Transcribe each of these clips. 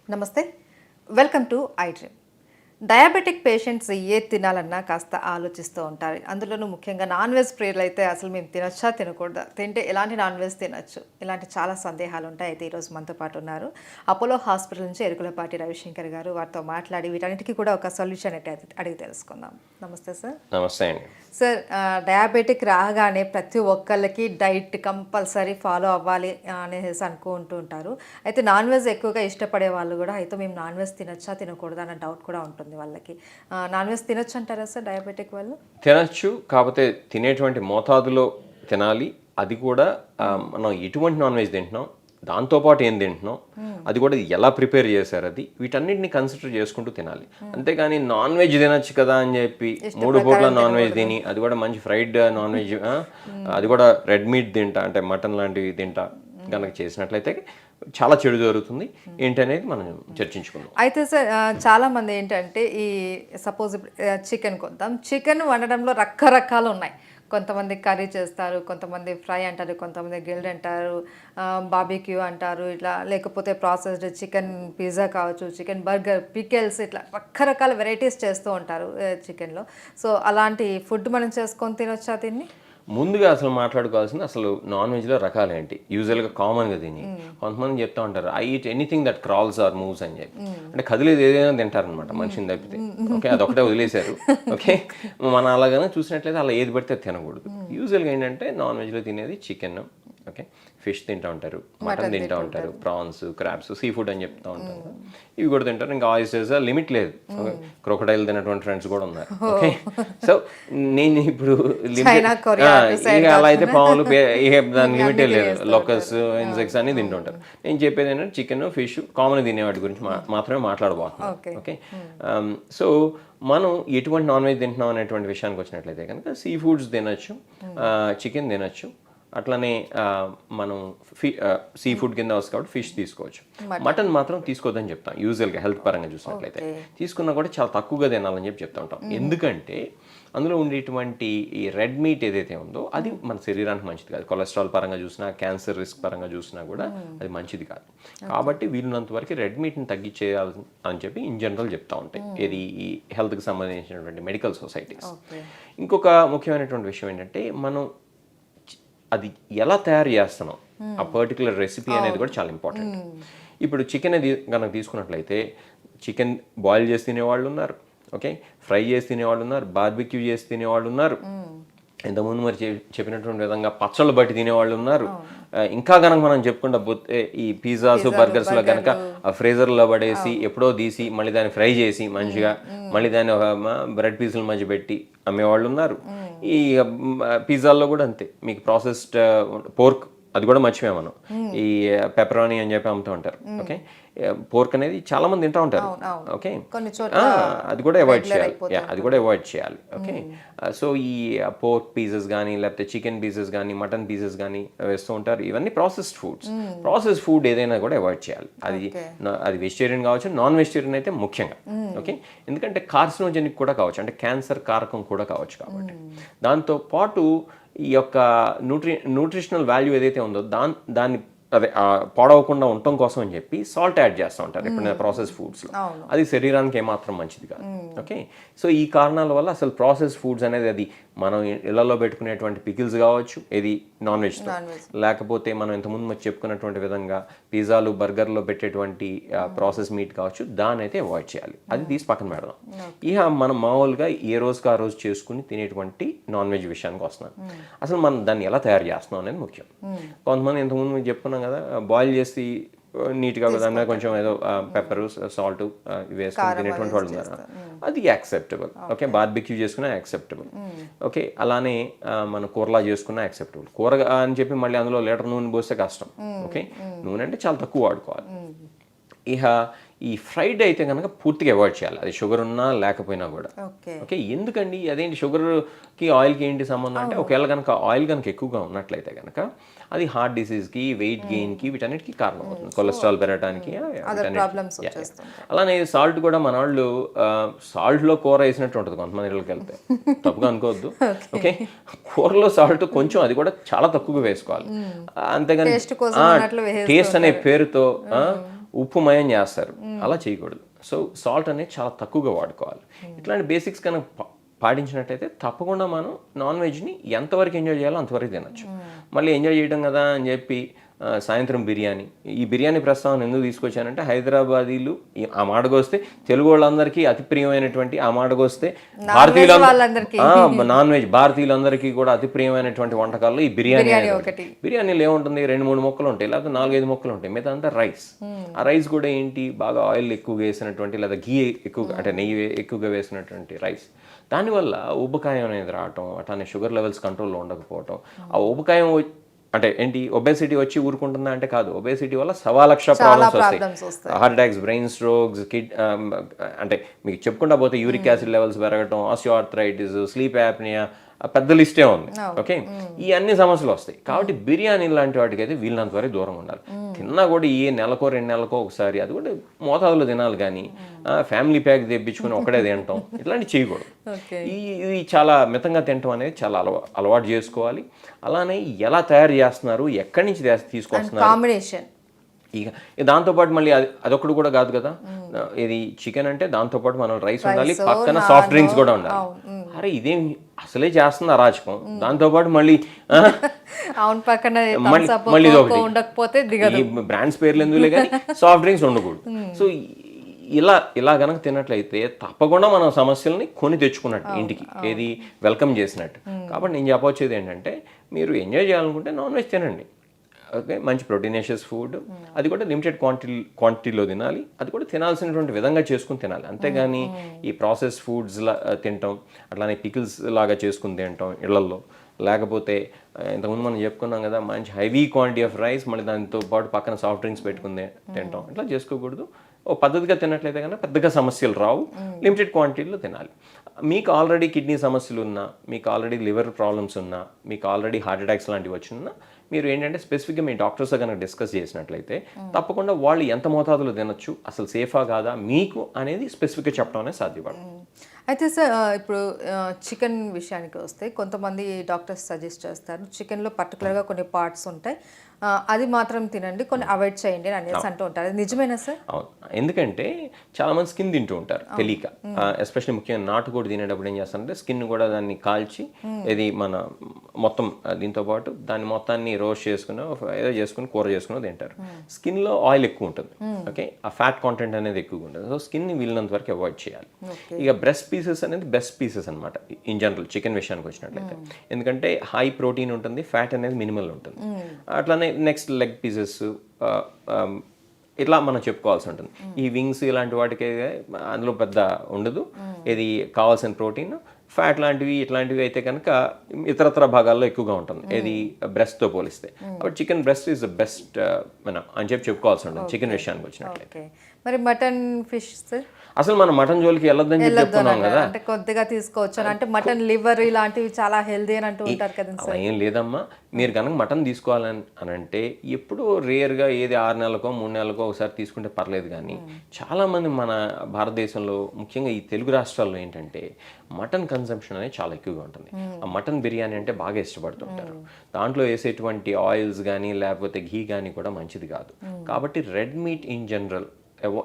నమస్తే, welcome to I dream. Diabetic patients ఏది తినాలన్నా కాస్త ఆలోచిస్తూ ఉంటారు. అందులోనూ ముఖ్యంగా నాన్ వెజ్ ప్రియులు అయితే అసలు మేము తినొచ్చా తినకూడదా, తింటే ఎలాంటి నాన్ వెజ్ తినొచ్చు, ఇలాంటి చాలా సందేహాలు ఉంటాయి. అయితే ఈరోజు మనతో పాటు ఉన్నారు అపోలో హాస్పిటల్ నుంచి ఎరుకులపాటి రవిశంకర్ గారు. వారితో మాట్లాడి వీటన్నిటికీ కూడా ఒక సొల్యూషన్ అయితే అడిగి తెలుసుకుందాం. నమస్తే సార్. నమస్తే అండి. సార్, డయాబెటిక్ రాగానే ప్రతి ఒక్కళ్ళకి డైట్ కంపల్సరీ ఫాలో అవ్వాలి అనేసి అనుకుంటూ ఉంటారు. అయితే నాన్ వెజ్ ఎక్కువగా ఇష్టపడే వాళ్ళు కూడా అయితే మేము నాన్ వెజ్ తినొచ్చా తినకూడదా అన్న డౌట్ కూడా ఉంటుంది వాళ్ళకి. నాన్ వెజ్ తినొచ్చు అంటారా సార్ డయాబెటిక్ వాళ్ళు? తినచ్చు, కాకపోతే తినేటువంటి మోతాదులో తినాలి. అది కూడా మనం ఎటువంటి నాన్ వెజ్ తింటున్నాం, దాంతోపాటు ఏం తింటున్నాం, అది కూడా ఎలా ప్రిపేర్ చేశారు, అది వీటన్నిటిని కన్సిడర్ చేసుకుంటూ తినాలి. అంతేగాని నాన్ వెజ్ తినచ్చు కదా అని చెప్పి 3 పూట్ల నాన్ వెజ్ తిని, అది కూడా మంచి ఫ్రైడ్ నాన్ వెజ్, అది కూడా రెడ్ మీట్ తింటా అంటే మటన్ లాంటివి తింటా కనుక చేసినట్లయితే చాలా చెడు జరుగుతుంది. ఏంటనేది మనం చర్చించుకుందాం. అయితే సార్, చాలా మంది ఏంటంటే ఈ సపోజ్ చికెన్ కొందాం, చికెన్ వండడంలో రకరకాలు ఉన్నాయి. కొంతమంది కర్రీ చేస్తారు, కొంతమంది ఫ్రై అంటారు, కొంతమంది గ్రిల్డ్ అంటారు, బార్బిక్యూ అంటారు, ఇట్లా లేకపోతే ప్రాసెస్డ్ చికెన్ పిజ్జా కావచ్చు, చికెన్ బర్గర్, పికెల్స్, ఇట్లా రకరకాల వెరైటీస్ చేస్తూ ఉంటారు చికెన్లో. సో అలాంటి ఫుడ్ మనం చేసుకొని తినొచ్చా దీన్ని? ముందుగా అసలు మాట్లాడుకోవాల్సింది అసలు నాన్ వెజ్లో రకాలు ఏంటి. యూజువల్గా కామన్గా తిని కొంతమంది చెప్తా ఉంటారు I eat anything that crawls or moves అని చెప్పి. అంటే కదిలేదు ఏదైనా తింటారనమాట మనిషిని తప్పితే. ఓకే, అదొకటే వదిలేశారు. ఓకే, మనం అలాగనే చూసినట్లయితే అలా ఏది పడితే తినకూడదు. యూజువల్గా ఏంటంటే నాన్ వెజ్లో తినేది చికెన్, ఓకే, ఫిష్ తింటూ ఉంటారు, మటన్ తింటూ ఉంటారు, ప్రాన్స్, క్రాబ్స్, సీ ఫుడ్ అని చెప్తూ ఉంటారు. ఇవి కూడా తింటారు. ఇంకా ఆయిస్టర్స్ లిమిట్ లేదు. క్రొకడైల్ తినటువంటి ఫ్రెండ్స్ కూడా ఉన్నారు. ఓకే, సో నేను ఇప్పుడు ఇక అలా అయితే పాములు దాని లిమిటే లేదు, లోకస్, ఇన్సెక్ట్స్ అన్ని తింటూ ఉంటారు. నేను చెప్పేది ఏంటంటే చికెన్, ఫిష్ కామన్ తినేవాటి గురించి మాత్రమే మాట్లాడబోతున్నాను. ఓకే, సో మనం ఎటువంటి నాన్ వెజ్ తింటున్నాం అనేటువంటి విషయానికి వచ్చినట్లయితే కనుక సీ ఫుడ్స్ తినచ్చు, చికెన్ తినచ్చు. అట్లనే మనం సీ ఫుడ్ కింద వస్తుంది కాబట్టి ఫిష్ తీసుకోవచ్చు. మటన్ మాత్రం తీసుకోవద్దని చెప్తాం యూజువల్గా. హెల్త్ పరంగా చూసినట్లయితే తీసుకున్నా కూడా చాలా తక్కువగా తినాలని చెప్తూ ఉంటాం. ఎందుకంటే అందులో ఉండేటువంటి ఈ రెడ్ మీట్ ఏదైతే ఉందో అది మన శరీరానికి మంచిది కాదు. కొలెస్ట్రాల్ పరంగా చూసినా, క్యాన్సర్ రిస్క్ పరంగా చూసినా కూడా అది మంచిది కాదు. కాబట్టి వీలున్నంత వరకు రెడ్ మీట్ని తగ్గించేయాలి అని చెప్పి ఇన్ జనరల్ చెప్తూ ఉంటాయి ఇది ఈ హెల్త్కి సంబంధించినటువంటి మెడికల్ సొసైటీస్. ఇంకొక ముఖ్యమైనటువంటి విషయం ఏంటంటే మనం అది ఎలా తయారు చేస్తున్నాం, ఆ పర్టికులర్ రెసిపీ అనేది కూడా చాలా ఇంపార్టెంట్. ఇప్పుడు చికెన్ కనుక తీసుకున్నట్లయితే చికెన్ బాయిల్ చేసి తినేవాళ్ళు ఉన్నారు, ఓకే, ఫ్రై చేసి తినేవాళ్ళు ఉన్నారు, బార్బిక్యూ చేసి తినేవాళ్ళు ఉన్నారు, ఇంతకుముందు మరి చెప్పినటువంటి విధంగా పచ్చళ్ళు బట్టి తినేవాళ్ళు ఉన్నారు. ఇంకా కనుక మనం చెప్పుకుంటా పోతే ఈ పిజ్జాస్, బర్గర్స్లో కనుక ఆ ఫ్రీజర్లో పడేసి ఎప్పుడో తీసి మళ్ళీ దాన్ని ఫ్రై చేసి మంచిగా మళ్ళీ దాన్ని ఒక బ్రెడ్ పీసుల మధ్య పెట్టి అమ్మేవాళ్ళు ఉన్నారు. ఈ పిజ్జాల్లో కూడా అంతే, మీకు ప్రాసెస్డ్ పోర్క్ అది కూడా మర్చిపోయాం మనం. ఈ పెపరోనీ అని చెప్పి అమ్ముతూ ఉంటారు. ఓకే, పోర్క్ అనేది చాలా మంది తింటూ ఉంటారు. ఓకే, అది కూడా అవాయిడ్ చేయాలి. అది కూడా అవాయిడ్ చేయాలి. ఓకే, సో ఈ పోర్క్ పీసెస్ కానీ లేకపోతే చికెన్ పీసెస్ కానీ మటన్ పీసెస్ కానీ వేస్తూ ఉంటారు. ఇవన్నీ ప్రాసెస్డ్ ఫుడ్స్. ప్రాసెస్డ్ ఫుడ్ ఏదైనా కూడా అవాయిడ్ చేయాలి. అది వెజిటేరియన్ కావచ్చు, నాన్ వెజిటేరియన్ అయితే ముఖ్యంగా. ఓకే, ఎందుకంటే కార్సినోజెనిక్ కూడా కావచ్చు, అంటే క్యాన్సర్ కారకం కూడా కావచ్చు. కాబట్టి దాంతో పాటు ఈ యొక్క న్యూట్రిషనల్ వాల్యూ ఏదైతే ఉందో దాన్ని అదే పాడవకుండా ఉండటం కోసం అని చెప్పి సాల్ట్ యాడ్ చేస్తూ ఉంటారు ఎప్పుడైనా ప్రాసెస్ ఫుడ్స్లో. అది శరీరానికి ఏమాత్రం మంచిది కాదు. ఓకే, సో ఈ కారణాల వల్ల అసలు ప్రాసెస్ ఫుడ్స్ అనేది అది మనం ఇళ్లలో పెట్టుకునేటువంటి పికిల్స్ కావచ్చు, ఇది నాన్ వెజ్తో, లేకపోతే మనం ఇంతకుముందు చెప్పుకున్నటువంటి విధంగా పిజ్జాలు, బర్గర్లో పెట్టేటువంటి ప్రాసెస్ మీట్ కావచ్చు, దాన్ని అయితే అవాయిడ్ చేయాలి. అది తీసి పక్కన పెడదాం. ఇక మనం మామూలుగా ఏ రోజుకి ఆ రోజు చేసుకుని తినేటువంటి నాన్ వెజ్ విషయానికి వస్తున్నాం. అసలు మనం దాన్ని ఎలా తయారు చేస్తున్నాం అనేది ముఖ్యం. కొంతమంది ఇంతకుముందు మేము చెప్పుకున్నాం కదా, బాయిల్ చేసి నీట్గా దాని మీద కొంచెం ఏదో పెప్పర్, సాల్ట్ వేసుకొని తినేటువంటి వాళ్ళు ఉన్నారు. అది యాక్సెప్టబుల్. ఓకే, బార్బిక్యూ చేసుకున్నా యాక్సెప్టబుల్. ఓకే, అలానే మనం కూరలా చేసుకున్నా యాక్సెప్టబుల్. కూర అని చెప్పి మళ్ళీ అందులో లీటర్ నూనె పోస్తే కష్టం. ఓకే, నూనె అంటే చాలా తక్కువ వాడుకోవాలి. ఇక ఈ ఫ్రైడ్ అయితే కనుక పూర్తిగా అవాయిడ్ చేయాలి, అది షుగర్ ఉన్నా లేకపోయినా కూడా. ఓకే. ఓకే, ఎందుకండి అదేంటి షుగర్కి ఆయిల్కి ఏంటి సంబంధం అంటే, ఒకవేళ కనుక ఆయిల్ కనుక ఎక్కువగా ఉన్నట్లయితే కనుక అది హార్ట్ డిసీజ్కి, వెయిట్ గెయిన్కి, వీటన్నిటికీ కారణం అవుతుంది, కొలెస్ట్రాల్ పెరగడానికి. ప్రాబ్లమ్స్ వచ్చేస్తుంటాయి. అలానే సాల్ట్ కూడా మన వాళ్ళు సాల్ట్లో కూర వేసినట్టు ఉంటుంది కొంతమంది ఇళ్ళకి వెళ్తే, తప్పుగా అనుకోవద్దు. ఓకే, కూరలో సాల్ట్ కొంచెం, అది కూడా చాలా తక్కువగా వేసుకోవాలి. అంతేగాని టేస్ట్ అనే పేరుతో ఉప్పు మయం చేస్తారు, అలా చేయకూడదు. సో సాల్ట్ అనేది చాలా తక్కువగా వాడుకోవాలి. ఇట్లాంటి బేసిక్స్ కనుక పాటించినట్టయితే తప్పకుండా మనం నాన్ వెజ్ని ఎంతవరకు ఎంజాయ్ చేయాలో అంతవరకు తినచ్చు. మళ్ళీ ఎంజాయ్ చేయడం కదా అని చెప్పి సాయంత్రం బిర్యానీ, ఈ బిర్యానీ ప్రస్తావన ఎందుకు తీసుకొచ్చానంటే, హైదరాబాదీలు ఆ మాటకొస్తే తెలుగు వాళ్ళందరికీ అతి ప్రియమైనటువంటి, ఆ మాటకొస్తే భారతీయులందరికీ నాన్ వెజ్ భారతీయులందరికీ కూడా అతి ప్రియమైనటువంటి వంటకాల్లో ఈ బిర్యానీ ఒకటి. బిర్యానీలో ఏముంటుంది, 2-3 ముక్కలు ఉంటాయి, లేకపోతే 4-5 ముక్కలు ఉంటాయి, మిగతా అంతా రైస్. ఆ రైస్ కూడా ఏంటి, బాగా ఆయిల్ ఎక్కువగా వేసినటువంటి, లేదా ఘీ ఎక్కువగా అంటే నెయ్యి ఎక్కువగా వేసినటువంటి రైస్. దానివల్ల ఉబ్బకాయం అనేది రావటం, అట్లానే షుగర్ లెవెల్స్ కంట్రోల్లో ఉండకపోవటం. ఆ ఉబ్బకాయం అంటే ఏంటి, ఒబేసిటీ వచ్చి ఊరుకుంటుందా అంటే కాదు, ఒబేసిటీ వల్ల 1,00,000 ప్రాబ్లమ్స్ వస్తాయి. హార్ట్ అటాక్స్, బ్రెయిన్ స్ట్రోక్స్, అంటే మీకు చెప్పుకుంటా పోతే యూరిక్ యాసిడ్ లెవెల్స్ పెరగటం, ఆస్టియోఆర్థరైటిస్, స్లీప్ యాప్నియా, పెద్ద లిస్టే ఉంది. ఓకే, ఈ అన్ని సమస్యలు వస్తాయి. కాబట్టి బిర్యానీ లాంటి వాటికి అయితే వీళ్ళంత వరకు దూరంగా ఉండాలి. తిన్నా కూడా ఏ నెలకో 2 నెలలకో ఒకసారి, అది కూడా మోతాదులో తినాలి. కానీ ఫ్యామిలీ ప్యాక్ తెప్పించుకుని ఒకటే తినటం, ఇట్లాంటివి చేయకూడదు. ఇది చాలా మితంగా తినటం అనేది చాలా అలవాటు చేసుకోవాలి. అలానే ఎలా తయారు చేస్తున్నారు, ఎక్కడి నుంచి తీసుకొస్తున్నారు, కాంబినేషన్. ఇక దాంతోపాటు మళ్ళీ అదొకటి కూడా కాదు కదా, ఇది చికెన్ అంటే దాంతోపాటు మనం రైస్ ఉండాలి, పక్కన సాఫ్ట్ డ్రింక్స్ కూడా ఉండాలి. అరే ఇదేం అసలే చేస్తుంది అరాచకం, దాంతోపాటు మళ్ళీ మళ్ళీ ఈ బ్రాండ్స్ పేర్లు ఎందుకులే కానీ సాఫ్ట్ డ్రింక్స్ ఉండకూడదు. సో ఇలా కనుక తిన్నట్లయితే తప్పకుండా మనం సమస్యల్ని కొని తెచ్చుకున్నట్టు ఇంటికి, ఏది వెల్కమ్ చేసినట్టు. కాబట్టి నేను చెప్పొచ్చేది ఏంటంటే, మీరు ఎంజాయ్ చేయాలనుకుంటే నాన్ వెజ్ తినండి. ఓకే, మంచి ప్రోటీనేషియస్ ఫుడ్, అది కూడా లిమిటెడ్ క్వాంటిటీలో తినాలి, అది కూడా తినాల్సినటువంటి విధంగా చేసుకుని తినాలి. అంతేగాని ఈ ప్రాసెస్ ఫుడ్స్ తినటం, అట్లానే పికిల్స్ లాగా చేసుకుని తినటం ఇళ్లలో, లేకపోతే ఇంతకుముందు మనం చెప్పుకున్నాం కదా, మంచి హెవీ క్వాంటిటీ ఆఫ్ రైస్, మళ్ళీ దాంతో పాటు పక్కన సాఫ్ట్ డ్రింక్స్ పెట్టుకుని తినటం, ఇట్లా చేసుకోకూడదు. ఓ పద్ధతిగా తిన్నట్లయితే కన్నా పెద్దగా సమస్యలు రావు, లిమిటెడ్ క్వాంటిటీలో తినాలి. మీకు ఆల్రెడీ కిడ్నీ సమస్యలు ఉన్నా, మీకు ఆల్రెడీ లివర్ ప్రాబ్లమ్స్ ఉన్నా, మీకు ఆల్రెడీ హార్ట్ అటాక్స్ లాంటివి వచ్చినా, మీరు ఏంటంటే స్పెసిఫిక్గా మీ డాక్టర్స్తో కనుక డిస్కస్ చేసినట్లయితే తప్పకుండా వాళ్ళు ఎంత మోతాదులో తినొచ్చు, అసలు సేఫా కాదా మీకు అనేది స్పెసిఫిక్గా చెప్పడం అనేది సాధ్యపడదు. అయితే సార్, ఇప్పుడు చికెన్ విషయానికి వస్తే కొంతమంది డాక్టర్స్ సజెస్ట్ చేస్తారు, చికెన్లో పర్టికులర్గా కొన్ని పార్ట్స్ ఉంటాయి, అది మాత్రం తినండి, కొన్ని అవాయిడ్ చేయండి అని అనేసి అంటూ ఉంటారు. అది నిజమేనా సార్? అవును, ఎందుకంటే చాలా మంది స్కిన్ తింటూ ఉంటారు తెలియక. ఎస్పెషల్లీ ముఖ్యంగా నాటుకోడి తినేటప్పుడు ఏం చేస్తారంటే, స్కిన్ కూడా దాన్ని కాల్చి, ఇది మన మొత్తం దీంతో పాటు దాన్ని మొత్తాన్ని రోస్ట్ చేసుకుని ఏదో చేసుకుని కూర చేసుకుని తింటారు. స్కిన్లో ఆయిల్ ఎక్కువ ఉంటుంది. ఓకే, ఆ ఫ్యాట్ కాంటెంట్ అనేది ఎక్కువగా ఉంటుంది. సో స్కిన్ని వీళ్ళంత వరకు అవాయిడ్ చేయాలి. ఇక బ్రెస్ట్ పీసెస్ అనేది బెస్ట్ పీసెస్ అనమాట ఇన్ జనరల్ చికెన్ విషయానికి వచ్చినట్లయితే, ఎందుకంటే హై ప్రోటీన్ ఉంటుంది, ఫ్యాట్ అనేది మినిమల్ ఉంటుంది. అట్లానే నెక్స్ట్ లెగ్ పీసెస్, ఇట్లా మనం చెప్పుకోవాల్సి ఉంటుంది. ఈ వింగ్స్ ఇలాంటి వాటికి అందులో పెద్ద ఉండదు, ఇది కావాల్సిన ప్రోటీన్, ఫ్యాట్ లాంటివి ఇట్లాంటివి అయితే కనుక ఇతరత్ర భాగాల్లో ఎక్కువగా ఉంటుంది, ఏది బ్రెస్ట్తో పోలిస్తే. కాబట్టి chicken breast is the best మనం అని చెప్పుకోవాల్సి ఉంటుంది చికెన్ విషయానికి వచ్చినట్లయితే. మరి మటన్, ఫిష్ అసలు మనం మటన్ జోలికి వెళ్ళొద్దని చెప్పుకున్నాం కదా, అంటే కొద్దిగా తీసుకోవచ్చు అంటే మటన్ లివర్ ఇలాంటివి చాలా హెల్దీ అని అంటూ ఉంటారు కదా. అలా ఏం లేదమ్మా, మీరు కనుక మటన్ తీసుకోవాలని అని అంటే ఎప్పుడూ రేర్గా, ఏది 6 నెలలకో 3 నెలలకో ఒకసారి తీసుకుంటే పర్లేదు. కానీ చాలామంది మన భారతదేశంలో ముఖ్యంగా ఈ తెలుగు రాష్ట్రాల్లో ఏంటంటే మటన్ కన్సంప్షన్ అనేది చాలా ఎక్కువగా ఉంటుంది. ఆ మటన్ బిర్యానీ అంటే బాగా ఇష్టపడుతుంటారు. దాంట్లో వేసేటువంటి ఆయిల్స్ కానీ లేకపోతే ఘీ కానీ కూడా మంచిది కాదు. కాబట్టి రెడ్ మీట్ ఇన్ జనరల్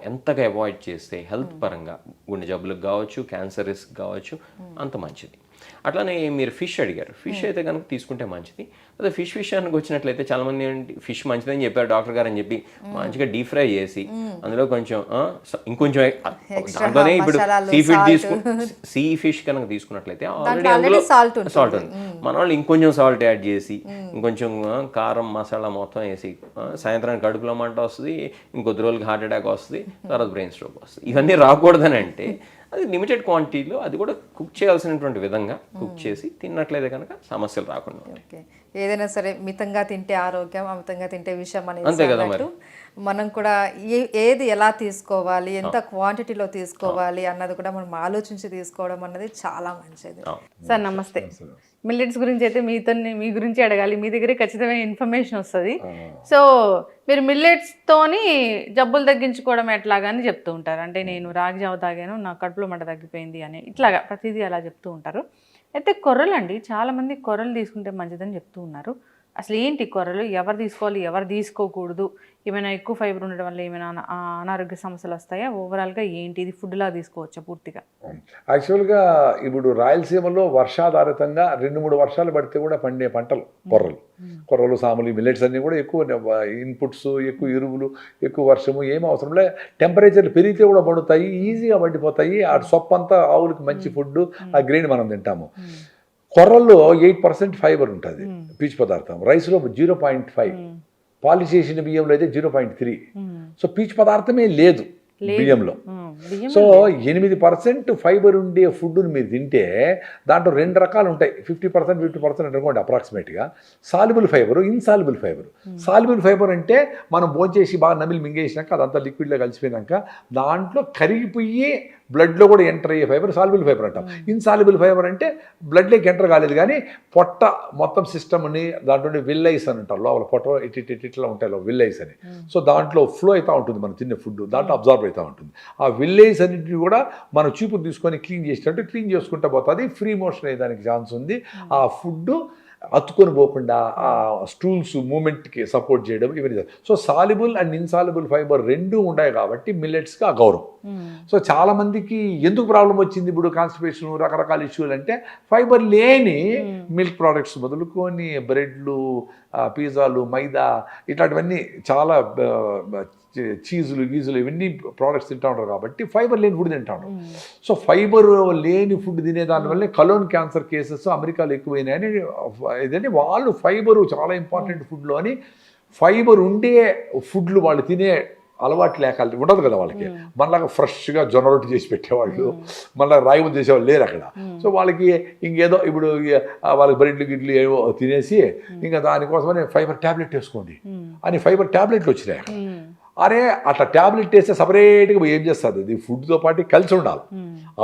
ఎంతగా అవాయిడ్ చేస్తే హెల్త్ పరంగా గుండె జబ్బులకు కావచ్చు, క్యాన్సర్ రిస్క్ కావచ్చు, అంత మంచిది. అట్లానే మీరు ఫిష్ అడిగారు, ఫిష్ అయితే కనుక తీసుకుంటే మంచిది. అదే ఫిష్ విషయానికి వచ్చినట్లయితే చాలామంది ఏంటి, ఫిష్ మంచిదని చెప్పారు డాక్టర్ గారు అని చెప్పి మంచిగా డీప్ ఫ్రై చేసి అందులో కొంచెం ఇంకొంచెం దాంట్లోనే ఇప్పుడు సీ ఫిష్ కనుక తీసుకున్నట్లయితే ఆల్రెడీ అందులో సాల్ట్ ఉంది, మన వాళ్ళు ఇంకొంచెం సాల్ట్ యాడ్ చేసి ఇంకొంచెం కారం మసాలా మొత్తం వేసి సాయంత్రానికి కడుపులో మంట వస్తుంది, ఇంకొద్ది రోజులకి హార్ట్ అటాక్ వస్తుంది, తర్వాత బ్రెయిన్ స్ట్రోక్ వస్తుంది. ఇవన్నీ రాకూడదని అంటే అది లిమిటెడ్ క్వాంటిటీలో, అది కూడా కుక్ చేయాల్సినటువంటి విధంగా కుక్ చేసి తిన్నట్లయితే కనుక సమస్యలు రాకుండా ఉంటాయి. ఓకే, ఏదైనా సరే మితంగా తింటే ఆరోగ్యం, అమితంగా తింటే విషయం అంతే అనేది కదా అన్నట్టు మనం కూడా ఏది ఎలా తీసుకోవాలి, ఎంత క్వాంటిటీలో తీసుకోవాలి అన్నది కూడా మనం ఆలోచించి తీసుకోవడం అన్నది చాలా మంచిది. సార్ నమస్తే. మిల్లెట్స్ గురించి అయితే మీ గురించి అడగాలి, మీ దగ్గరే ఖచ్చితమైన ఇన్ఫర్మేషన్ వస్తుంది. సో మీరు మిల్లెట్స్తోని జబ్బులు తగ్గించుకోవడం ఎట్లాగని చెప్తూ ఉంటారు. అంటే నేను రాగి జావ తాగాను, నా కడుపులో మంట తగ్గిపోయింది అని, ఇట్లాగా ప్రతిదీ అలా చెప్తూ ఉంటారు. అయితే కొర్రలు అండి, చాలామంది కొర్రలు తీసుకుంటే మంచిదని చెప్తూ ఉన్నారు. అసలు ఏంటి కొర్రలు, ఎవరు తీసుకోవాలి, ఎవరు తీసుకోకూడదు, ఏమైనా ఎక్కువ ఫైబర్ ఉండడం వల్ల ఏమైనా అనారోగ్య సమస్యలు వస్తాయా, ఓవరాల్గా ఏంటి, ఇది ఫుడ్లా తీసుకోవచ్చా పూర్తిగా? యాక్చువల్గా ఇప్పుడు రాయలసీమలో వర్షాధారితంగా 2-3 వర్షాలు పడితే కూడా పండే పంటలు కొర్రలు, సాములు, మిల్లెట్స్ అన్నీ కూడా ఎక్కువ ఇన్పుట్స్, ఎక్కువ ఎరువులు, ఎక్కువ వర్షము ఏం అవసరం లే. టెంపరేచర్లు పెరిగితే కూడా పండుతాయి, ఈజీగా పండిపోతాయి. ఆ సొప్పు అంతా ఆవులకి మంచి ఫుడ్, ఆ గ్రెయిన్ మనం తింటాము. కొర్రల్లో 8% ఫైబర్ ఉంటుంది, పీచు పదార్థం. రైస్లో 0.5, పాలిష్ చేసిన బియ్యంలో అయితే 0.3. సో పీచు పదార్థమే లేదు బియ్యంలో. సో 8% ఫైబర్ ఉండే ఫుడ్ని మీరు తింటే దాంట్లో 2 రకాలు ఉంటాయి, 50% అనుకోండి అప్రాక్సిమేట్గా. Soluble fibre, insoluble fibre. Soluble fibre అంటే మనం భోంచేసి బాగా నమిలి మింగేసినాక అదంతా లిక్విడ్లో కలిసిపోయినాక దాంట్లో కరిగిపోయి బ్లడ్లో కూడా ఎంటర్ అయ్యే ఫైబర్ సాల్యుబుల్ ఫైబర్ అంటాం. ఇన్సాల్యుబుల్ ఫైబర్ అంటే బ్లడ్లోకి ఎంటర్ కాలేదు కానీ పొట్ట మొత్తం సిస్టమ్ని దాంట్లో విల్లైస్ అని అంటారు, లోపల పొట్ట ఇట్లా ఉంటాయి విల్లైస్ అని. సో దాంట్లో ఫ్లో అవుతూ ఉంటుంది మనం తినే ఫుడ్, దాంట్లో అబ్జార్బ్ అవుతూ ఉంటుంది. ఆ విల్లైస్ అన్నింటినీ కూడా మనం చూపు తీసుకొని క్లీన్ చేసినట్టు క్లీన్ చేసుకుంటూ పోతుంది. ఫ్రీ మోషన్ అయ్యేదానికి ఛాన్స్ ఉంది. ఆ ఫుడ్ అతుకొని పోకుండా ఆ స్టూల్స్ మూమెంట్కి సపోర్ట్ చేయడం ఇవన్నీ. So soluble and insoluble fibre 2 ఉన్నాయి కాబట్టి మిల్లెట్స్కి ఆ గౌరవం. సో చాలామందికి ఎందుకు ప్రాబ్లం వచ్చింది ఇప్పుడు కాన్స్టిపేషన్, రకరకాల ఇష్యూలు అంటే ఫైబర్ లేని మిల్క్ ప్రోడక్ట్స్ మొదలుకొని బ్రెడ్లు, పిజ్జాలు, మైదా ఇట్లాంటివన్నీ చాలా చీజులు, గీజులు ఇవన్నీ ప్రోడక్ట్స్ తింటూ ఉంటారు కాబట్టి ఫైబర్ లేని ఫుడ్ తింటా ఉంటారు. సో ఫైబర్ లేని ఫుడ్ తినేదానివల్లే కలోన్ క్యాన్సర్ కేసెస్ అమెరికాలో ఎక్కువైనాయని. ఇదంటే వాళ్ళు ఫైబరు చాలా ఇంపార్టెంట్ ఫుడ్లో అని, ఫైబర్ ఉండే ఫుడ్లు వాళ్ళు తినే అలవాటు లేక ఉండదు కదా వాళ్ళకి. మనలాగా ఫ్రెష్గా జొన్న రొట్టి చేసి పెట్టేవాళ్ళు, మళ్ళీ రాగి ముద్ద చేసేవాళ్ళు లేరు అక్కడ. సో వాళ్ళకి ఇంకేదో ఇప్పుడు వాళ్ళకి బ్రెడ్లు గిడ్లు ఏవో తినేసి ఇంకా దానికోసమని ఫైబర్ ట్యాబ్లెట్ వేసుకోండి అని ఫైబర్ ట్యాబ్లెట్లు వచ్చినాయి అక్కడ. అరే అట్లా ట్యాబ్లెట్ వేస్తే సపరేట్గా ఏం చేస్తుంది, అది ఫుడ్తో పాటు కలిసి ఉండాలి.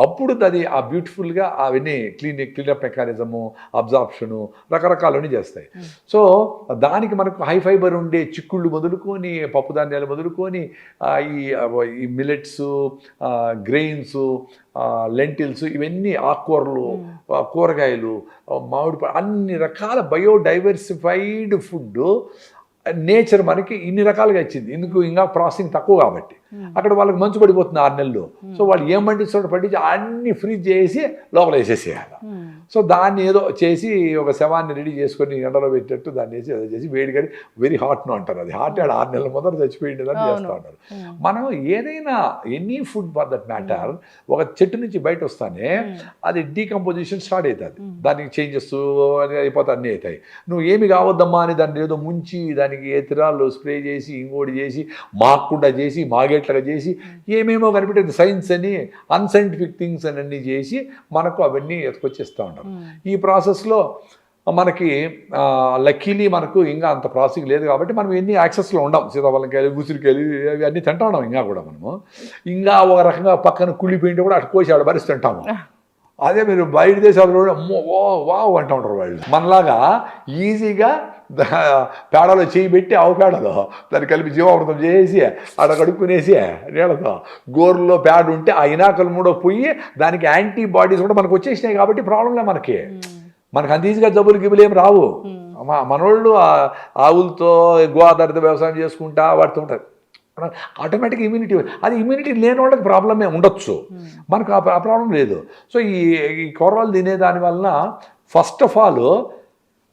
అప్పుడు అది ఆ బ్యూటిఫుల్గా అవన్నీ క్లీనప్ మెకానిజము, అబ్జార్ప్షను రకరకాలన్నీ చేస్తాయి. సో దానికి మనకు హై ఫైబర్ ఉండే చిక్కుళ్ళు మొదలుకొని, పప్పు ధాన్యాలు మొదలుకొని, ఈ మిల్లెట్స్, గ్రెయిన్స్, లెంటిల్స్, ఇవన్నీ ఆకుకూరలు, కూరగాయలు, మామిడి, అన్ని రకాల బయోడైవర్సిఫైడ్ ఫుడ్ నేచర్ మనకి ఇన్ని రకాలుగా ఇచ్చింది. ఎందుకు, ఇంకా ప్రాసెసింగ్ తక్కువ కాబట్టి. అక్కడ వాళ్ళకి మంచు పడిపోతుంది 6 నెలలు. సో వాళ్ళు ఏం పండిస్తాడో పండించి అన్ని ఫ్రీజ్ చేసి లోపల వేసేసేయాలి. సో దాన్ని ఏదో చేసి ఒక శవాన్ని రెడీ చేసుకొని ఎండలో పెట్టేట్టు దాన్ని వేసి ఏదో చేసి వేడి కానీ వెరీ హాట్ను అంటారు. అది హాట్ 6 నెలల ముందర చచ్చిపోయింది అని చేస్తూ ఉంటారు. మనం ఏదైనా any food for that matter ఒక చెట్టు నుంచి బయట వస్తానే అది డీకంపోజిషన్ స్టార్ట్ అవుతుంది. దానికి చేంజెస్ అని అయిపోతే అన్నీ అవుతాయి. నువ్వు ఏమి కావద్దమ్మా అని దాన్ని ఏదో ముంచి దానికి ఎథిరాల్ స్ప్రే చేసి ఇంకోటి చేసి మాకుండా చేసి మాగేట్లుగా చేసి ఏమేమో కనిపెట్టేది సైన్స్ అని అన్సైంటిఫిక్ థింగ్స్ అని అన్నీ చేసి మనకు అవన్నీ ఎత్తుకొచ్చేస్తూ ఉంటారు. ఈ ప్రాసెస్లో మనకి లక్కీలీ మనకు ఇంకా అంత ప్రాసెసింగ్ లేదు కాబట్టి మనం ఎన్ని యాక్సెస్లో ఉండం. సీతాఫలంకాయలు, ఉసిరికాయలు అవి అన్నీ తింటా ఉన్నాం. ఇంకా కూడా మనము ఇంకా ఒక రకంగా పక్కన కుళ్ళిపోయింటే కూడా అటు కోసి ఆడ భరిస్తూ తింటాము. అదే మీరు బయట దేశాల్లో అమ్మో ఓ వావ్ అంటూ ఉంటారు వాళ్ళు. మనలాగా ఈజీగా పేడలో చేయి పెట్టి ఆవు పేడలో దాన్ని కలిపి జీవామృతం చేసి అక్కడ కడుక్కునేసి నీళ్ళతో గోరులో పేడ ఉంటే ఆ ఇనాకలు మూడో పోయి దానికి యాంటీబాడీస్ కూడా మనకు వచ్చేసినాయి కాబట్టి ప్రాబ్లంలే మనకి అంత ఈజీగా జబ్బులు గిబ్బులు ఏం రావు. మనోళ్ళు ఆవులతో గో ఆధారిత వ్యవసాయం చేసుకుంటా వాడుతూ ఉంటారు. ఆటోమేటిక్ ఇమ్యూనిటీ, అది ఇమ్యూనిటీ లేని వాళ్ళకి ప్రాబ్లమే ఉండొచ్చు, మనకు ఆ ప్రాబ్లం లేదు. సో ఈ కూరలు తినే దానివల్ల ఫస్ట్ ఆఫ్ ఆల్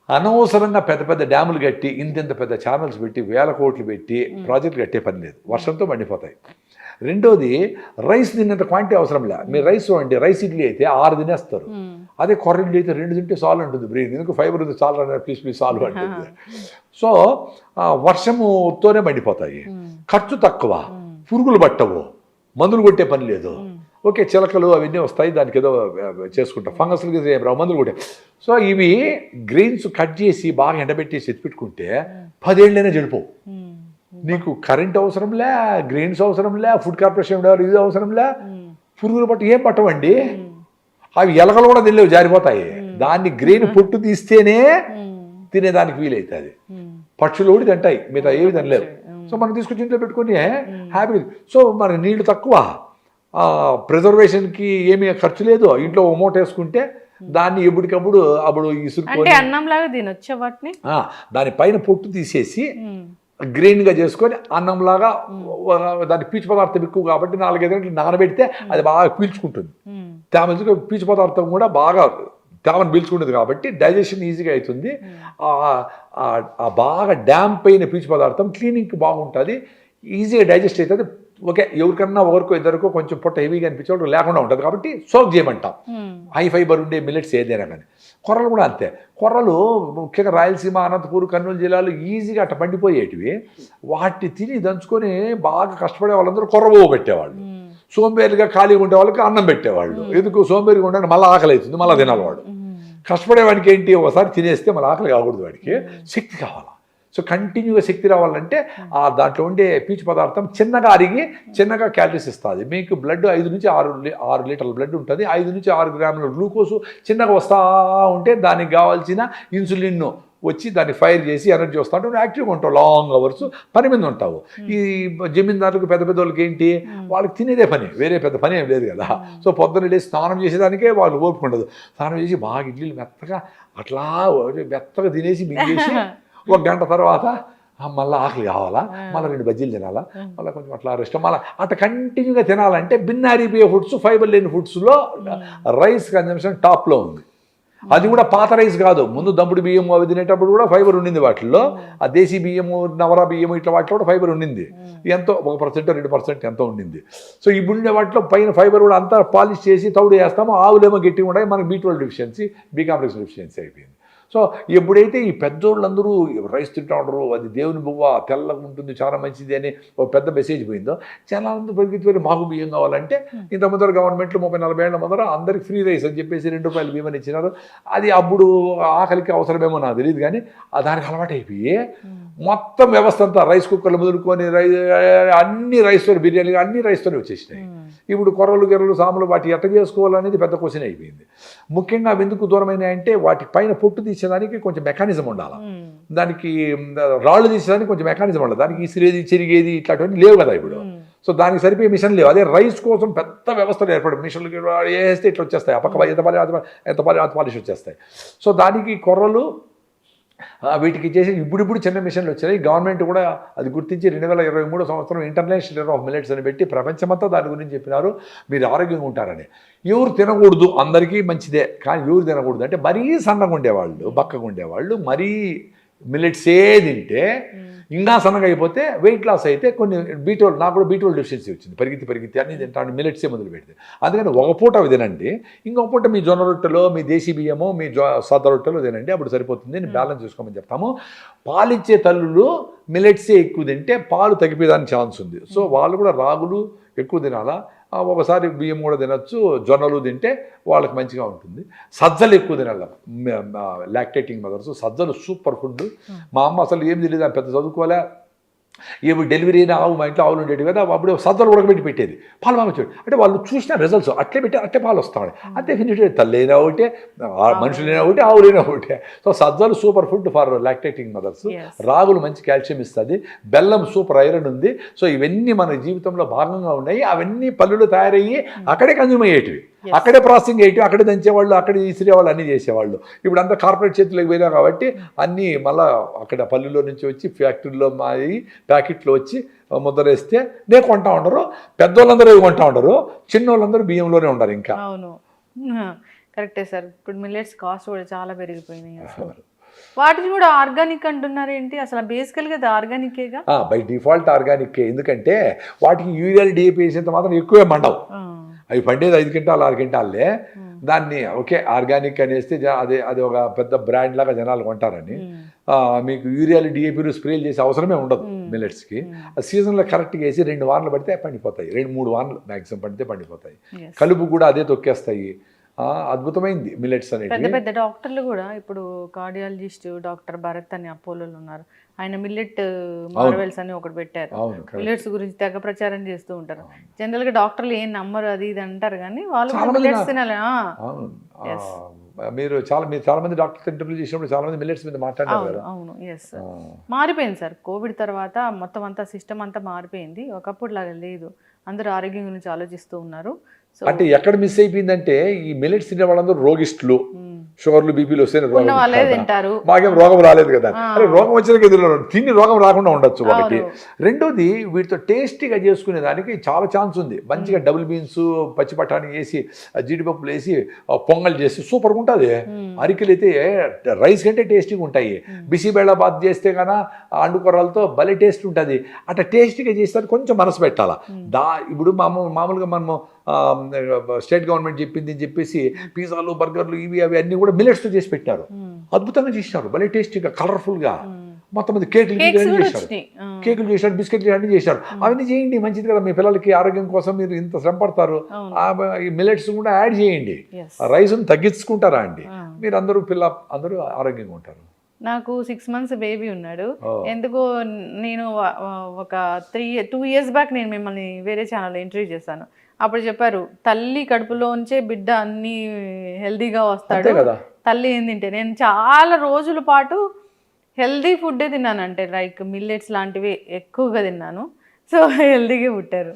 అనవసరంగా పెద్ద పెద్ద డ్యాములు కట్టి ఇంత పెద్ద ఛానల్స్ పెట్టి 1000 కోట్లు పెట్టి ప్రాజెక్టులు కట్టే పని లేదు, వర్షంతో మండిపోతాయి. రెండోది రైస్ తిన్నంత క్వాంటిటీ అవసరం లే. మీరు రైస్ చూడండి, రైస్ ఇడ్లీ అయితే 6 తినేస్తారు. అదే కొర్ర ఇడ్లీ అయితే 2 తింటే సాల్వ్ ఉంటుంది. బ్రెయిన్ ఎందుకు ఫైబర్ ఉంది, చాలా ప్లీజ్ సాల్వ్ అంటుంది. సో వర్షముతోనే మండిపోతాయి, ఖర్చు తక్కువ, పురుగులు పట్టవు, మందులు కొట్టే పని లేదు. ఓకే చిలకలు అవన్నీ వస్తాయి, దానికి ఏదో చేసుకుంటాం, ఫంగస్లకి ఏం రావు, మందులు కూడా. సో ఇవి గ్రెయిన్స్ కట్ చేసి బాగా ఎండబెట్టేసి ఎత్తిపెట్టుకుంటే 10 ఏళ్ళైనా చెడిపోవు. నీకు కరెంట్ అవసరంలే, గ్రెయిన్స్ అవసరంలే, ఫుడ్ కార్పొరేషన్ ఇది అవసరంలే, పురుగులు పట్టు ఏం పట్టవండి. అవి ఎలకలు కూడా తినలేవు, జారిపోతాయి. దాన్ని గ్రెయిన్ పొట్టు తీస్తేనే తినేదానికి వీలవుతుంది. పక్షులు కూడా తింటాయి, మిగతా ఏవి తినలేవు. సో మనం తీసుకొచ్చి ఇంట్లో పెట్టుకుని హ్యాపీ. సో మనకి నీళ్లు తక్కువ, ప్రిజర్వేషన్కి ఏమీ ఖర్చు లేదు. ఇంట్లో ఓ మూట వేసుకుంటే దాన్ని ఎప్పటికప్పుడు అప్పుడు ఇసురుకొని అన్నంలాగా తినొచ్చా వాటిని, దానిపైన పొట్టు తీసేసి గ్రెయిన్గా చేసుకొని అన్నంలాగా, దాని పీచు పదార్థం ఎక్కువ కాబట్టి 4-5 గంటలు నానబెడితే అది బాగా పీల్చుకుంటుంది. తేమ పీచు పదార్థం కూడా బాగా తేమను పీల్చుకుంటుంది కాబట్టి డైజెషన్ ఈజీగా అవుతుంది. బాగా డ్యాంప్ అయిన పీచు పదార్థం క్లీనింగ్కి బాగుంటుంది, ఈజీగా డైజెస్ట్ అవుతుంది. ఓకే ఎవరికన్నా ఒకరికో ఇద్దరికో కొంచెం పొట్ట హెవీగా అనిపించేవాడు లేకుండా ఉంటుంది కాబట్టి సోక్ చేయమంటాం. హై ఫైబర్ ఉండే మిల్లెట్స్ ఏదైనా కానీ. కొర్రలు కూడా అంతే. కొర్రలు ముఖ్యంగా రాయలసీమ, అనంతపూర్, కర్నూలు జిల్లాలో ఈజీగా అట్ట పండిపోయేటివి. వాటిని తిని దంచుకొని బాగా కష్టపడే వాళ్ళందరూ కొర్రబోవ పెట్టేవాళ్ళు. సోంబేరిగా ఖాళీగా ఉండే వాళ్ళకి అన్నం పెట్టేవాళ్ళు. ఎందుకు సోంబేరిగా ఉండే మళ్ళీ ఆకలి అవుతుంది, మళ్ళీ తినాలి వాడు. కష్టపడేవాడికి ఏంటి, ఒకసారి తినేస్తే మళ్ళీ ఆకలి కాకూడదు, వాడికి శక్తి కావాలా. సో కంటిన్యూగా శక్తి రావాలంటే దాంట్లో ఉండే పీచు పదార్థం చిన్నగా అరిగి చిన్నగా క్యాలరీస్ ఇస్తుంది. మీకు బ్లడ్ 5 నుంచి 6 లీటర్ల బ్లడ్ ఉంటుంది, 5 నుంచి 6 గ్రాముల గ్లూకోజ్ చిన్నగా వస్తూ ఉంటే దానికి కావాల్సిన ఇన్సులిన్ వచ్చి దాన్ని ఫైర్ చేసి ఎనర్జీ వస్తూ ఉంటే యాక్టివ్గా ఉంటావు, లాంగ్ అవర్స్ పని మీద ఉంటావు. ఈ జమీందారులకు పెద్ద పెద్ద వాళ్ళకి ఏంటి, వాళ్ళకి తినేదే పని, వేరే పెద్ద పని ఏం లేదు కదా. సో పొద్దున్న లేసి స్నానం చేసేదానికే వాళ్ళు ఓపిక ఉండదు. స్నానం చేసి బాగా ఇడ్లీలు మెత్తగా అట్లా మెత్తగా తినేసి మింగేసి 1 గంట తర్వాత మళ్ళీ ఆకలి కావాలా, మళ్ళీ 2 బజ్జీలు తినాలా, మళ్ళీ కొంచెం అట్లా రెస్ట్, మళ్ళీ అట్లా కంటిన్యూగా తినాలంటే భిన్నారిపోయే ఫుడ్స్, ఫైబర్ లేని ఫుడ్స్లో రైస్ కన్జంప్షన్ టాప్లో ఉంది. అది కూడా పాత రైస్ కాదు, ముందు దంపుడు బియ్యం అవి తినేటప్పుడు కూడా ఫైబర్ ఉండింది వాటిల్లో. ఆ దేశీ బియ్యము, నవరా బియ్యము ఇట్లా వాటిలో కూడా ఫైబర్ ఉండింది. ఎంతో 1% 2% ఎంతో ఉండింది. సో ఇప్పుడు ఉండే వాటిలో పైన ఫైబర్ కూడా అంతా పాలిష్ చేసి తౌడు వేస్తాము. ఆవులేమో గట్టిగా ఉంటాయి, మనకి B12 deficiency, B complex deficiency అయిపోయింది. సో ఎప్పుడైతే ఈ పెద్దోళ్ళందరూ రైస్ తింటా ఉంటారు, అది దేవుని బువ్వ తెల్లగా ఉంటుంది చాలా మంచిది అని ఒక పెద్ద మెసేజ్ పోయిందో, చాలా మంది పరిగెత్తిపోయి మాకు బియ్యం కావాలంటే ఇంత ముందర గవర్నమెంట్లు 30-40 ఏళ్ల ముందర అందరికి ఫ్రీ రైస్ అని చెప్పేసి ₹2 బియ్యం ఇచ్చినారు. అది అప్పుడు ఆకలికి అవసరమేమో నాకు తెలియదు, కానీ దానికి అలవాటు అయిపోయి మొత్తం వ్యవస్థ అంతా రైస్ కుక్కర్లు మొదలుకొని అన్ని రైస్తో, బిర్యానీలు అన్ని రైస్తోనే వచ్చేసినాయి. ఇప్పుడు కొర్రలు గిర్రలు సాములు వాటి ఎట్ట చేసుకోవాలనేది పెద్ద క్వశ్చన్ అయిపోయింది. ముఖ్యంగా ఎందుకు దూరమైనాయంటే వాటి పైన పొట్టు తీసేదానికి కొంచెం మెకానిజం ఉండాలి, దానికి రాళ్ళు తీసేదానికి కొంచెం మెకానిజం ఉండాలి, దానికి ఇసిరేది చెరిగేది ఇట్లాంటివన్నీ లేవు కదా ఇప్పుడు. సో దానికి సరిపోయే మిషన్ లేవు. అదే రైస్ కోసం పెద్ద వ్యవస్థలు ఏర్పడి మిషన్లు వేస్తే ఇట్లా వచ్చేస్తాయి, ఆ పక్క ఎంత పాలిష్ వచ్చేస్తాయి. సో దానికి కొర్రలు వీటికి చేసి ఇప్పుడు చిన్న మిషన్లు వచ్చాయి. గవర్నమెంట్ కూడా అది గుర్తించి 2023 సంవత్సరం ఇంటర్నేషనల్ ఇయర్ ఆఫ్ మిల్లెట్స్ అని పెట్టి ప్రపంచమంతా దాని గురించి చెప్పినారు. మీరు ఆరోగ్యంగా ఉంటారని. ఎవరు తినకూడదు, అందరికీ మంచిదే, కానీ ఎవరు తినకూడదు అంటే మరీ సన్నగా ఉండేవాళ్ళు, బక్కగా ఉండేవాళ్ళు, మరీ మిల్లెట్సే తింటే ఇంకా సన్నగా అయిపోతే వెయిట్ లాస్ అయితే కొన్ని B12, నాకు కూడా B12 డెఫిషియన్సీ వచ్చింది, పరిగెత్తి అన్ని తింటాను, మిల్లెట్సే మొదలు పెడితే. అందుకని ఒక పూట అవి తినండి, ఇంకొక పూట మీ జొన్న రొట్టెలో, మీ దేశీ బియ్యమో, మీ సద్ద రొట్టెలో తినండి, అప్పుడు సరిపోతుంది. నేను బ్యాలెన్స్ చేసుకోమని చెప్తాము. పాలిచ్చే తల్లులు మిల్లెట్సే ఎక్కువ తింటే పాలు తగ్గిపోయేదానికి ఛాన్స్ ఉంది. సో వాళ్ళు కూడా రాగులు ఎక్కువ తినాలా, ఒకసారి బియ్యం కూడా తినచ్చు, జొన్నలు తింటే వాళ్ళకి మంచిగా ఉంటుంది. సజ్జలు ఎక్కువ తినాలి, లాక్టేటింగ్ మదర్స్ సజ్జలు సూపర్ ఫుడ్. మా అమ్మ అసలు ఏం తెలియదు, పెద్ద చదువుకోలే, ఏమి డెలివరీ అయినా ఆవు, మా ఇంట్లో ఆవులు ఉండేవి కదా, అప్పుడు సజ్జలు ఉడకబెట్టి పెట్టేది, పాలు బాగా వచ్చేది. అంటే వాళ్ళు చూసిన రిజల్ట్స్ అట్లే పెట్టి అట్లే పాలు వస్తాయి. అంతే ఫినిష్, తల్లైనా ఒకటే, మనుషులైనా ఒకటే, ఆవులైనా ఒకటే. సో సజ్జలు super food for lactating mothers. రాగులు మంచి కాల్షియం ఇస్తుంది, బెల్లం సూపర్ ఐరన్ ఉంది. సో ఇవన్నీ మన జీవితంలో భాగంగా ఉన్నాయి. అవన్నీ పళ్ళులు తయారయ్యి అక్కడే కన్జ్యూమ్ అయ్యేటివి, అక్కడే ప్రాసెసింగ్ అయ్యేటివి, అక్కడే దంచేవాళ్ళు, అక్కడే ఇసిరేవాళ్ళు, అన్నీ చేసేవాళ్ళు. ఇప్పుడు అంతా కార్పొరేట్ చేతులకు పోయినా కాబట్టి అన్నీ మళ్ళీ అక్కడ పల్లెల్లో నుంచి వచ్చి ఫ్యాక్టరీలో మాది ప్యాకెట్లో వచ్చి ముద్రేస్తే నేను కొంటా ఉండరు. పెద్దోళ్ళందరూ కొంటా ఉండరు, చిన్నోళ్ళందరూ బియ్యంలోనే ఉండరు. ఇంకా అవును, కరెక్టే సార్. ఇప్పుడు మిల్లెట్స్ కాస్ట్ కూడా చాలా పెరిగిపోయినాయి. వాటిని కూడా ఆర్గానిక్ అంటున్నారు ఏంటి? అసలు బేసికల్గా అది ఆర్గానికేగా? By default ఆర్గానికే. ఎందుకంటే వాటికి యూరియల్ DAP వేసేంత మాత్రం ఎక్కువే మండవు. అవి పండేది 5 క్వింటాలు 6 క్వింటాలే. దాన్ని ఓకే ఆర్గానిక్ అనేస్తే అది ఒక పెద్ద బ్రాండ్ లాగా జనాలు కొంటారని మీకు యూరియాలు డిఏపీలు స్ప్రేలు చేసే అవసరమే ఉండదు మిల్లెట్స్కి. ఆ సీజన్లో కరెక్ట్గా వేసి 2 వారాలు పడితే పండిపోతాయి, 2-3 వారాలు మ్యాక్సిమం పడితే పండిపోతాయి. కలుపు కూడా అదే తొక్కేస్తాయి. అద్భుతమైంది మిల్లెట్స్ అనేది. పెద్ద పెద్ద డాక్టర్లు కూడా ఇప్పుడు కార్డియాలజిస్ట్ డాక్టర్ భరత్ అని అపోలోలో ఉన్నారు, ఆయన మిల్లెట్ మార్వెల్స్ అని ఒకటి పెట్టారు. మిల్లెట్స్ గురించి తెగ ప్రచారం చేస్తూ ఉంటారు. జనరల్ గా డాక్టర్లు ఏం నమ్మరు అది ఇది అంటారు కానీ వాళ్ళు మిల్లెట్స్ తినాలి. మీరు చాలా మంది డాక్టర్స్ ఇంటర్వ్యూ చేసినప్పుడు చాలా మంది మిల్లెట్స్ మీద మాట్లాడారు కదా. అవును, ఎస్. మారిపోయింది సార్ కోవిడ్ తర్వాత, మొత్తం అంతా సిస్టమ్ అంతా మారిపోయింది, ఒకప్పుడు లాగా లేదు. అందరూ ఆరోగ్యం గురించి ఆలోచిస్తూ ఉన్నారు. అంటే ఎక్కడ మిస్ అయిపోయిందంటే ఈ మిల్లెట్స్ తినే వాళ్ళందరూ రోగిస్టులు, షుగర్లు బీపీలు వస్తే తింటారు, మాకేం రోగం రాలేదు కదా. అరే రోగం వచ్చిన తిని రోగం రాకుండా ఉండొచ్చు వాళ్ళకి. రెండోది వీటితో టేస్టీగా చేసుకునే దానికి చాలా ఛాన్స్ ఉంది. మంచిగా డబుల్ బీన్స్ పచ్చి బఠానీ వేసి జీడిపప్పులు వేసి పొంగల్ చేసి సూపర్గా ఉంటుంది. అరికెలు అయితే రైస్ కంటే టేస్టీగా ఉంటాయి. బిసిబేళ బాత్ చేస్తే కన్నా అండుకొర్రలతో భలే టేస్ట్ ఉంటుంది. అట్లా టేస్టీగా చేస్తే కొంచెం మనసు పెట్టాలా. ఇప్పుడు మామూలుగా మనము స్టేట్ గవర్నమెంట్ చెప్పింది అని చెప్పేసి పిజ్జాలు బర్గర్లు ఇవి అవి అన్నీ కూడా మిల్లెట్స్తో చేసి పెట్టారు. అద్భుతంగా చేసినారు, భలే టేస్టీగా కలర్ఫుల్గా. మొత్తం మంది కేకులు చేశారు, బిస్కెట్లు అన్నీ చేశారు. అవన్నీ చేయండి, మంచిది కదా. మీ పిల్లలకి ఆరోగ్యం కోసం మీరు ఇంత శ్రమ పడతారు, ఈ మిల్లెట్స్ కూడా యాడ్ చేయండి. రైస్ను తగ్గించుకుంటారా అండి, మీరు అందరూ అందరూ ఆరోగ్యంగా ఉంటారు. నాకు 6 months బేబీ ఉన్నాడు. ఎందుకో నేను ఒక 2 years బ్యాక్ నేను మిమ్మల్ని వేరే ఛానల్లో ఇంటర్వ్యూ చేశాను. అప్పుడు చెప్పారు తల్లి కడుపులోంచే బిడ్డ అన్ని హెల్దీగా వస్తాడు, తల్లి ఏం తింటే. నేను చాలా రోజుల పాటు హెల్దీ ఫుడ్డే తిన్నాను, అంటే లైక్ మిల్లెట్స్ లాంటివి ఎక్కువగా తిన్నాను. సో హెల్దీగా పుట్టారు.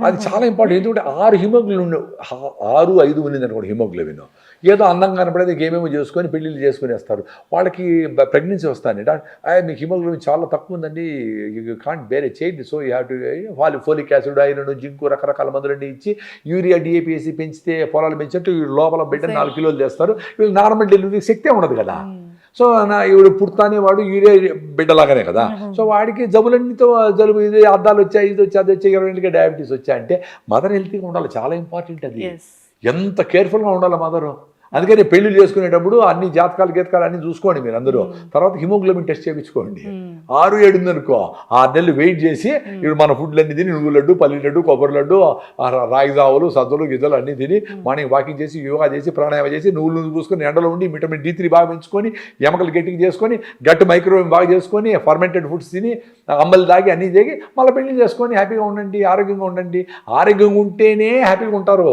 అది చాలా ఇంపార్టెంట్. ఎందుకంటే 6 హిమోగ్లోబిన్ 6-5 ఉన్నది అనుకోండి హిమోగ్లోబిన్. ఏదో అందంగా కనపడేది ఏమేమో చేసుకొని పెళ్ళిళ్ళు చేసుకునేస్తారు. వాళ్ళకి ప్రెగ్నెన్సీ వస్తాను మీకు హిమోగ్లోబిన్ చాలా తక్కువ ఉందండి, యూ కాంట్ బేర్ చేయండి. So you have to folic acid, iron, zinc రకరకాల మందులన్నీ ఇచ్చి యూరియా డిఏపీ వేసి పెంచితే పొలాలు పెంచినట్టు లోపల బిడ్డ 4 కిలోలు చేస్తారు. వీళ్ళు నార్మల్ డెలివరీ శక్తే ఉండదు కదా. సో ఈవిడ పుడతానే వాడు యూరియా బిడ్డలాగానే కదా. సో వాడికి జబ్బులన్నీతో జలుబు, ఇది అద్దాలు వచ్చాయి, ఇది వచ్చి అది వచ్చి 20 ఏళ్ళకి డయాబెటీస్ వచ్చాయంటే మదర్ హెల్తీగా ఉండాలి, చాలా ఇంపార్టెంట్ అది. ఎంత కేర్ఫుల్గా ఉండాలి మదరు. అందుకని పెళ్లిళ్ళు చేసుకునేటప్పుడు అన్ని జాతకాలు గీతకాలు అన్ని చూసుకోండి మీరు అందరూ. తర్వాత హిమోగ్లోబిన్ టెస్ట్ చేయించుకోండి. 6-7 ఉందనుకో 6 నెలలు వెయిట్ చేసి ఇప్పుడు మన ఫుడ్లు అన్ని తిని నువ్వు లడ్డు, పల్లి లడ్డు, కొబ్బరి లడ్డు, రాగి జావులు, సజ్జలు గిజ్జలు అన్నీ తిని మార్నింగ్ వాకింగ్ చేసి యోగా చేసి ప్రాణాయామం చేసి నువ్వులు పూసుకొని ఎండలో ఉండి విటమిన్ D3 బాగా పెంచుకొని ఎముకలు గట్టిగా చేసుకొని గట్టు మైక్రోవేవ్ బాగా చేసుకొని ఫర్మెంటెడ్ ఫుడ్స్ తిని అమ్మలు తాగి అన్నీ తాగి మళ్ళీ పెళ్లి చేసుకొని హ్యాపీగా ఉండండి, ఆరోగ్యంగా ఉండండి. ఆరోగ్యంగా ఉంటేనే హ్యాపీగా ఉంటారు.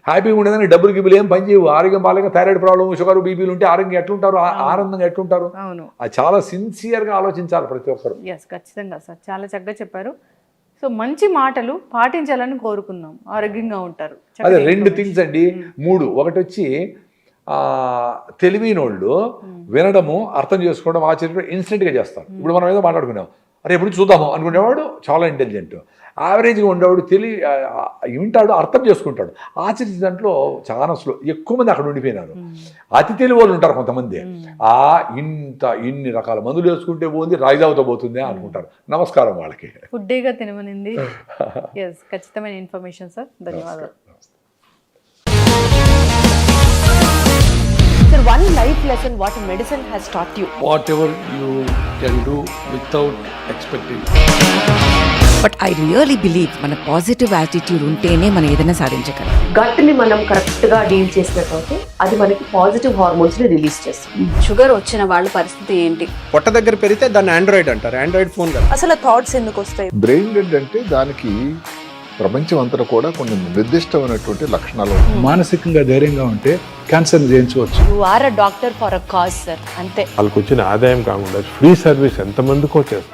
హ్యాపీగా ఉండేదాన్ని డబ్బులు గిబ్బులు ఏం పని చేయవు. ఆరోగ్యం బాగా థైరాయిడ్ ప్రాబ్లం, షుగర్, బీపీలు ఉంటే ఆరోగ్యం ఎట్లుంటారు, ఆనందంగా ఎట్లుంటారు. అది చాలా సిన్సియర్గా ఆలోచించాలి ప్రతి ఒక్కరు. ఖచ్చితంగా సార్, చాలా చక్కగా చెప్పారు. సో మంచి మాటలు పాటించాలని కోరుకుందాం, ఆరోగ్యంగా ఉంటారు. అదే 2 థింగ్స్ అండి, 3. ఒకటి వచ్చి తెలివైనోళ్ళు వినడము, అర్థం చేసుకోవడం, ఆచరించడం ఇన్స్టెంట్గా చేస్తారు. ఇప్పుడు మనం ఏదో మాట్లాడుకున్నాం, అరే ఎప్పుడు చూద్దాము అనుకునేవాడు చాలా ఇంటెలిజెంట్. యావరేజ్గా ఉండేవాడు వింటాడు, అర్థం చేసుకుంటాడు, ఆచరించే దాంట్లో చాలా స్లో. ఎక్కువ మంది అక్కడ ఉండిపోయినారు. అతి తెలివి వాళ్ళు ఉంటారు కొంతమంది. ఇన్ని రకాల మందులు వేసుకుంటే పోతుంది, రాయిదావుతో పోతుంది అనుకుంటారు. నమస్కారం వాళ్ళకి. ఫుడ్డేగా తినమనింది. ఖచ్చితమైన ఇన్ఫర్మేషన్ సార్, ధన్యవాదాలు. Sir, one life lesson what medicine has taught you. Whatever you can do without expecting. But I really believe మన పాజిటివ్ యాటిట్యూడ్ ఉంటేనే మనం ఏదైనా సాధించగలం. గట్ని మనం కరెక్ట్గా డీల్ చేసినట్లయితే అది మనకి పాజిటివ్ హార్మోన్స్ని రిలీజ్ చేస్తుంది. షుగర్ వచ్చిన వాళ్ళ పరిస్థితి ఏంటి? పొట్ట దగ్గర పెరిగితే దాన్ని ఆండ్రాయిడ్ అంటారు, ఆండ్రాయిడ్ ఫోన్ కదా. అసలు థాట్స్ ఎందుకు వస్తాయి? బ్రెయిన్ డెడ్ అంటే దానికి ప్రపంచం అంతా కూడా కొన్ని నిర్దిష్టమైనటువంటి లక్షణాలు. మానసికంగా ధైర్యంగా ఉంటే క్యాన్సర్ జయించవచ్చు. You are a doctor for a cause sir, అంతే. వాళ్ళకి వచ్చిన ఆదాయం కాకుండా ఫ్రీ సర్వీస్ ఎంతమందికో చేస్తారు.